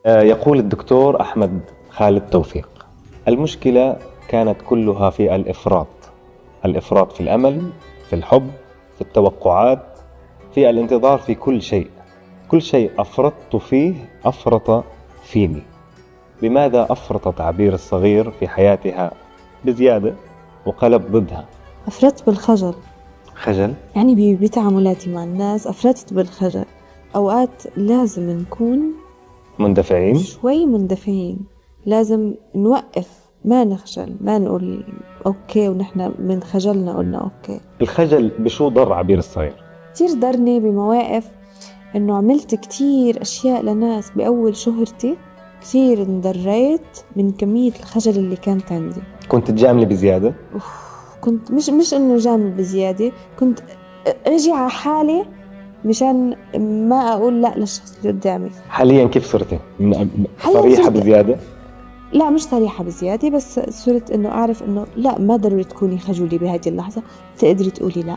يقول الدكتور أحمد خالد توفيق: المشكلة كانت كلها في الإفراط في الأمل، في الحب، في التوقعات، في الانتظار، في كل شيء أفرطت فيه أفرط فيني. بماذا أفرطت عبير الصغير في حياتها بزيادة وقلب ضدها؟ أفرطت بالخجل. خجل؟ يعني بتعاملاتي مع الناس أفرطت بالخجل. أوقات لازم نكون مندفعين؟ شوي مندفعين، لازم نوقف، ما نخجل، ما نقول أوكي ونحن من خجلنا قلنا أوكي. الخجل بشو ضر عبير الصغير؟ كتير ضرني بمواقف، إنه عملت كتير أشياء لناس بأول شهرتي، كتير انضريت من كمية الخجل اللي كانت عندي. كنت تجاملي بزيادة؟ كنت مش إنه جامل بزيادة، كنت أجي على حالي مشان ما أقول لا للشخص اللي قدامي. حاليا كيف صرتي؟ حالياً صريحة صرت بزيادة؟ لا مش صريحة بزيادة، بس صرت إنه أعرف إنه لا، ما ضروري تكوني خجولة بهذه اللحظة، تقدري تقولي لا.